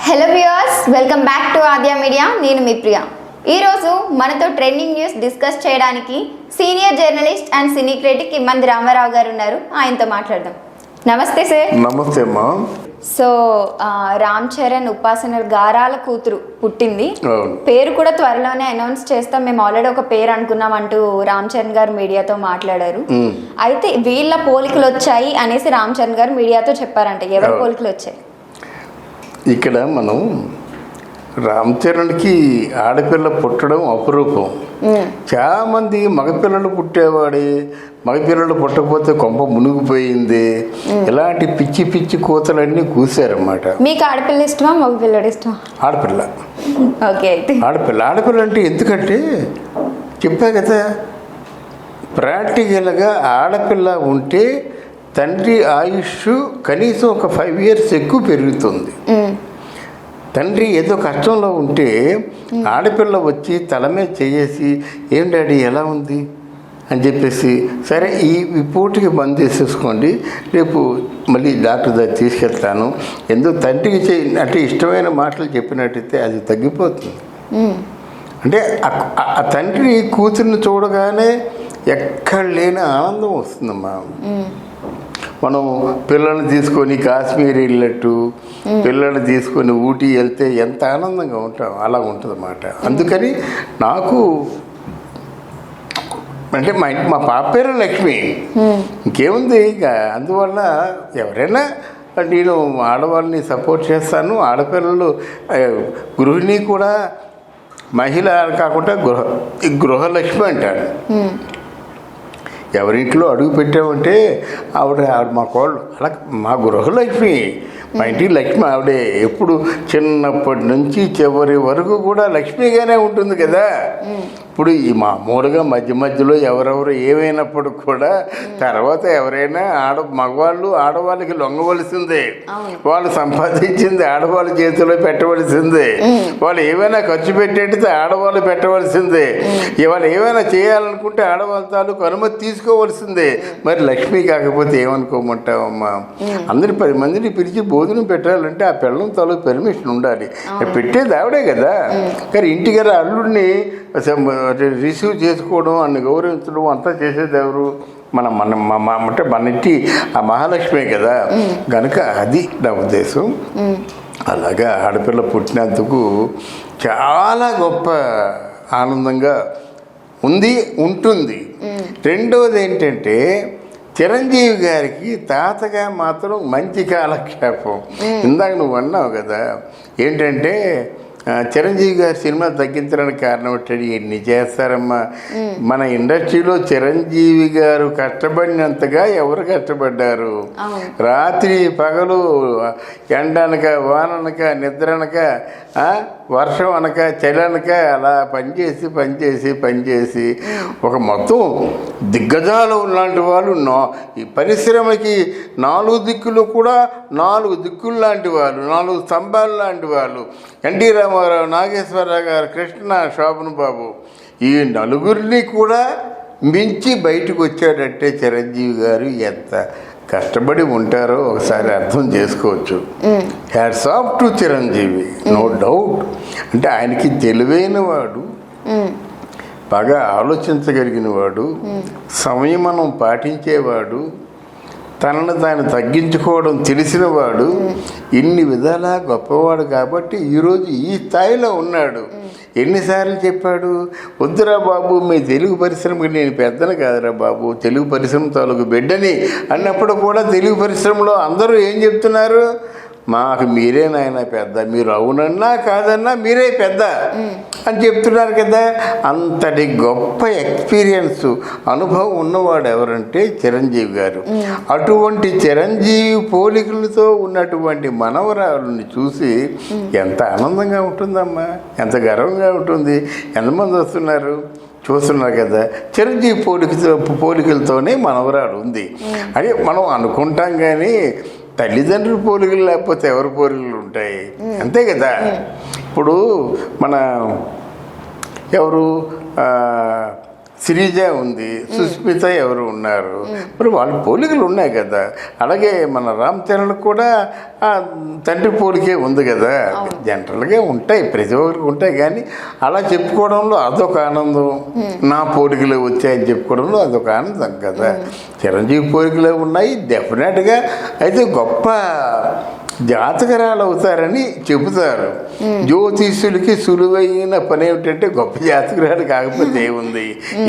Hello viewers, welcome back to Aadya media. నేను మీ ప్రియా. ఈరోజు మనతో ట్రెండింగ్ న్యూస్ డిస్కస్ చేయడానికి senior journalist and cine critic Immandi Ramarao గారు ఉన్నారు. ఆయనతో మాట్లాడదాం. నమస్తే సార్. నమస్తే అమ్మా. సో రామ్ చరణ్ ఉపాసన గారాల కూతురు పుట్టింది. పేరు కూడా త్వరలోనే అనౌన్స్ చేస్తాం, మేము ఆల్రెడీ ఒక పేరు అనుకున్నాం అంటూ రామ్ చరణ్ గారు మీడియాతో మాట్లాడారు. అయితే వీళ్ళ పోలికలు వచ్చాయి అనేసి రామ్ చరణ్ గారు మీడియాతో చెప్పారంట. ఎవరి పోలికలు వచ్చాయి? ఇక్కడ మనం రామ్ చరణ్కి ఆడపిల్ల పుట్టడం అపురూపం. చాలా మంది మగపిల్లలు పుట్టేవాడి, మగపిల్లలు పుట్టకపోతే కొంప మునిగిపోయింది, ఇలాంటి పిచ్చి పిచ్చి కూతలన్నీ కూసారన్నమాట. మీకు ఆడపిల్ల ఇష్టమా మగపిల్లడు ఇష్టమా? ఆడపిల్ల. ఓకే. అయితే ఆడపిల్ల అంటే ఎందుకంటే చెప్పా కదా, ప్రాక్టికల్గా ఆడపిల్ల ఉంటే తండ్రి ఆయుష్ కనీసం ఒక 5 years ఎక్కువ పెరుగుతుంది. తండ్రి ఏదో కష్టంలో ఉంటే ఆడపిల్ల వచ్చి తల మీద చేసి ఏం డాడీ ఎలా ఉంది అని చెప్పేసి, సరే ఈ పూటకి బంద్ చేసేసుకోండి, రేపు మళ్ళీ డాక్టర్ దగ్గర తీసుకెళ్తాను, ఎందుకు తండ్రికి అంటే ఇష్టమైన మాటలు చెప్పినట్టయితే అది తగ్గిపోతుంది. అంటే ఆ తండ్రి కూతుర్ని చూడగానే ఎక్కడ లేని ఆనందం వస్తుందమ్మా. మనం పిల్లల్ని తీసుకొని కాశ్మీర్ వెళ్ళినట్టు, పిల్లల్ని తీసుకొని ఊటీ వెళ్తే ఎంత ఆనందంగా ఉంటాం, అలా ఉంటుంది అన్నమాట. అందుకని నాకు అంటే మా పాప పేరు లక్ష్మి, ఇంకేముంది ఇక. అందువల్ల ఎవరైనా నేను ఆడవాళ్ళని సపోర్ట్ చేస్తాను. ఆడపిల్లలు గృహిణి కూడా మహిళ కాకుండా గృహలక్ష్మి అంటాడు. ఎవరింట్లో అడుగు పెట్టామంటే ఆవిడ మా కోళ్ళు, అలా మా గృహలక్ష్మి, మా ఇంటికి లక్ష్మి ఆవిడే. ఎప్పుడు చిన్నప్పటి నుంచి చివరి వరకు కూడా లక్ష్మిగానే ఉంటుంది కదా. ఇప్పుడు ఈ మామూలుగా మధ్యలో ఎవరెవరు ఏమైనప్పుడు కూడా తర్వాత ఎవరైనా మగవాళ్ళు ఆడవాళ్ళకి లొంగవలసిందే, వాళ్ళు సంపాదించింది ఆడవాళ్ళ చేతిలో పెట్టవలసిందే, వాళ్ళు ఏమైనా ఖర్చు పెట్టేటితే ఆడవాళ్ళు పెట్టవలసిందే, వాళ్ళు ఏమైనా చేయాలనుకుంటే ఆడవాళ్ళ తాలూకు అనుమతి తీసుకోవలసిందే. మరి లక్ష్మి కాకపోతే ఏమనుకోమంటావమ్మా? అందరి 10 మందిని పిలిచి భోజనం పెట్టాలంటే ఆ పిల్లల తాలూకు పర్మిషన్ ఉండాలి. పెట్టేది ఆవిడే కదా. కానీ ఇంటికి అల్లుడిని రిసీవ్ చేసుకోవడం, అన్ని గౌరవించడం అంతా చేసేది ఎవరు? అంటే మన ఇంటి ఆ మహాలక్ష్మే కదా. కనుక అది నా ఉద్దేశం. అలాగా ఆడపిల్ల పుట్టినందుకు చాలా గొప్ప ఆనందంగా ఉంటుంది. రెండవది ఏంటంటే చిరంజీవి గారికి తాతగా మాత్రం మంచి కాలక్షేపం. ఇందాక నువ్వు అన్నావు కదా, ఏంటంటే చిరంజీవి గారి సినిమా తగ్గించడానికి కారణం ఏంటంటే ఎన్ని చేస్తారమ్మా. మన ఇండస్ట్రీలో చిరంజీవి గారు కష్టపడినంతగా ఎవరు కష్టపడ్డారు? రాత్రి పగలు ఎండనక వాననక నిద్రనక వర్షం అనక చలి అనక అలా పనిచేసి ఒక మొత్తం దిగ్గజాలు లాంటి వాళ్ళు, ఈ పరిశ్రమకి 4 దిక్కులు కూడా 4 దిక్కులు లాంటి వాళ్ళు, 4 స్తంభాలు లాంటి వాళ్ళు. ఎన్టీ రామారావు, నాగేశ్వరరావు గారు, కృష్ణ, శోభన్ బాబు, ఈ నలుగురిని కూడా మించి బయటకు వచ్చాడంటే చిరంజీవి గారు ఎంత కష్టపడి ఉంటారో ఒకసారి అర్థం చేసుకోవచ్చు. Hats off to Chiranjeevi, no doubt. అంటే ఆయనకి తెలివైన వాడు, బాగా ఆలోచించగలిగిన వాడు, సంయమనం పాటించేవాడు, తనను తాను తగ్గించుకోవడం తెలిసినవాడు, ఇన్ని విధాలా గొప్పవాడు. కాబట్టి ఈరోజు ఈ స్థాయిలో ఉన్నాడు. ఎన్నిసార్లు చెప్పాడు, వద్దురా బాబు మీ తెలుగు పరిశ్రమకి నేను పెద్దను కాదురా బాబు, తెలుగు పరిశ్రమ తాలూకు బిడ్డని అన్నప్పుడు కూడా తెలుగు పరిశ్రమలో అందరూ ఏం చెప్తున్నారు? మాకు మీరే నాయన పెద్ద, మీరు అవునన్నా కాదన్నా మీరే పెద్ద అని చెప్తున్నారు కదా. అంతటి గొప్ప ఎక్స్పీరియన్స్, అనుభవం ఉన్నవాడు ఎవరంటే చిరంజీవి గారు. అటువంటి చిరంజీవి పోలికలతో ఉన్నటువంటి మనవరాలని చూసి ఎంత ఆనందంగా ఉంటుందమ్మా, ఎంత గర్వంగా ఉంటుంది. ఎంతమంది వస్తున్నారు చూస్తున్నారు కదా. చిరంజీవి పోలికలతోనే మనవరాలు ఉంది అని మనం అనుకుంటాం, కానీ తల్లిదండ్రుల పోలికలు లేకపోతే ఎవరి పోలికలు ఉంటాయి? అంతే కదా. ఇప్పుడు మన ఎవరు శ్రీజ ఉంది, సుస్మిత ఎవరు ఉన్నారు, మరి వాళ్ళ పోలికలు ఉన్నాయి కదా. అలాగే మన రామ్ చరణ్ కూడా తండ్రి పోలికే ఉంది కదా. జనరల్గా ఉంటాయి, ప్రతి ఒక్కరికి ఉంటాయి. కానీ అలా చెప్పుకోవడంలో అదొక ఆనందం, నా పోలికలు వచ్చాయని చెప్పుకోవడంలో అదొక ఆనందం కదా. చిరంజీవి పోలికలు ఉన్నాయి డెఫినెట్గా. అయితే గొప్ప జాతకరాలు అవుతారని చెబుతారు. జ్యోతిష్యులకి సులువైన పని ఏమిటంటే గొప్ప జాతకరాలు కాకపోతే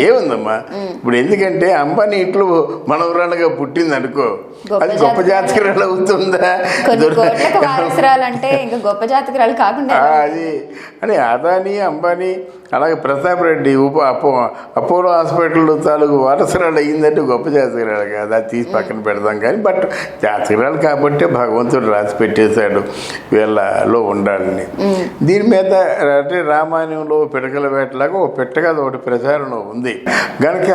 ఏముందమ్మా. ఇప్పుడు ఎందుకంటే అంబానీ ఇంట్లో మనవరాలుగా పుట్టింది అనుకో, అది గొప్ప జాతకరాలు అవుతుందా? గొప్ప జాతకరాలు కాకుండా అది అని అదానీ అంబానీ అలాగే ప్రతాప్ రెడ్డి అపోలో హాస్పిటల్ తాలూకు వారసురాలు అయ్యిందంటే గొప్ప జాతకరాలు కాదు. అది తీసి పక్కన పెడదాం. కానీ బట్ జాతకరాలు కాబట్టి భగవంతుడు రాసి పెట్టేశాడు వీళ్ళలో ఉండాలని. దీని మీద అంటే రామాయణంలో పిడకల వేటలాగా ఒక పెట్టగా ఒకటి ప్రచారం ఉంది కనుక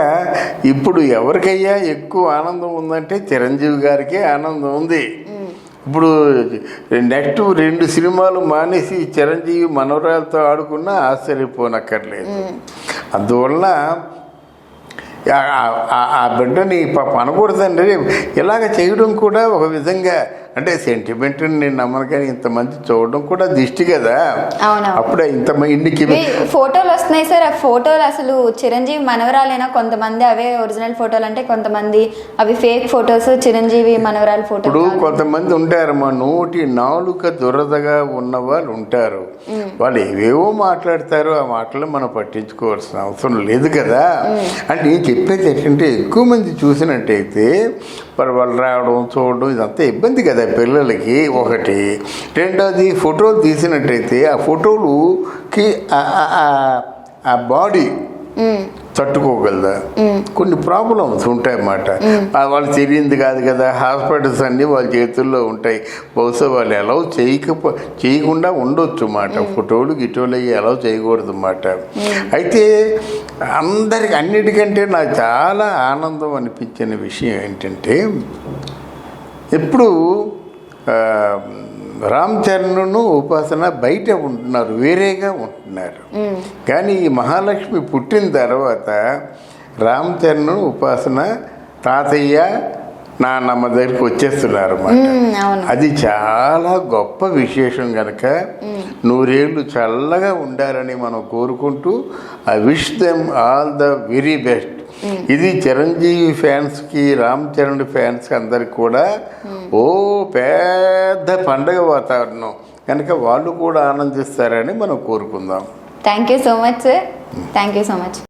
ఇప్పుడు ఎవరికయ్యా ఎక్కువ ఆనందం ఉందంటే చిరంజీవి గారికే ఆనందం ఉంది. ఇప్పుడు నెక్స్ట్ 2 సినిమాలు మానేసి చిరంజీవి మనవరాలతో ఆడుకున్నా ఆశ్చర్యపోనక్కర్లేదు. అందువల్ల ఆ బిడ్డని అనకూడదండి. ఇలాగ చేయడం కూడా ఒక విధంగా అంటే సెంటిమెంట్ నేను నమ్మను. కానీ ఇంతమంది చూడడం కూడా దిష్టి కదా. అప్పుడే ఇన్ని ఫోటోలు వస్తున్నాయి సార్. ఆ ఫోటోలు అసలు చిరంజీవి మనవరాలైనా కొంతమంది అవే ఒరిజినల్ ఫోటోలు అంటే, కొంతమంది అవి ఫేక్ ఫోటోస్ చిరంజీవి మనవరాల ఫోటో. ఇప్పుడు కొంతమంది ఉంటారు మా నోటి నాలుక దురదగా ఉన్న వాళ్ళు ఉంటారు. వాళ్ళు ఏవేవో మాట్లాడతారు. ఆ మాటలు మనం పట్టించుకోవాల్సిన అవసరం లేదు కదా. అంటే నేను చెప్పేది ఏంటంటే ఎక్కువ మంది చూసినట్టయితే మరి వాళ్ళు రావడం చూడడం ఇదంతా ఇబ్బంది కదా పిల్లలకి. ఒకటి. రెండోది ఫోటోలు తీసినట్టయితే ఆ ఫోటోలుకి ఆ బాడీ తట్టుకోగలదా? కొన్ని ప్రాబ్లమ్స్ ఉంటాయి అన్నమాట. వాళ్ళు తెలియంది కాదు కదా. హాస్పిటల్స్ అన్నీ వాళ్ళ చేతుల్లో ఉంటాయి. బహుశా వాళ్ళు అలౌ చేయకుండా ఉండొచ్చు అన్నమాట. ఫోటోలు గిటోలు అలౌ చేయకూడదు అన్నమాట. అయితే అన్నిటికంటే నాకు చాలా ఆనందం అనిపించిన విషయం ఏంటంటే, ఎప్పుడు రామ్ చరణ్ను ఉపాసన బయట ఉంటున్నారు, వేరేగా ఉంటున్నారు. కానీ ఈ మహాలక్ష్మి పుట్టిన తర్వాత రామ్ చరణ్ ఉపాసన తాతయ్య నాన్నమ్మ దగ్గరికి వచ్చేస్తున్నారు అన్నమాట. అది చాలా గొప్ప విశేషం కనుక 100 ఏళ్ళు చల్లగా ఉండాలని మనం కోరుకుంటూ I wish them all the very best. ఇది చిరంజీవి ఫ్యాన్స్కి, రామ్ చరణ్ ఫ్యాన్స్కి అందరికి కూడా పెద్ద పండగ వాతావరణం కనుక వాళ్ళు కూడా ఆనందిస్తారని మనం కోరుకుందాం. Thank you so much sir. Thank you so much.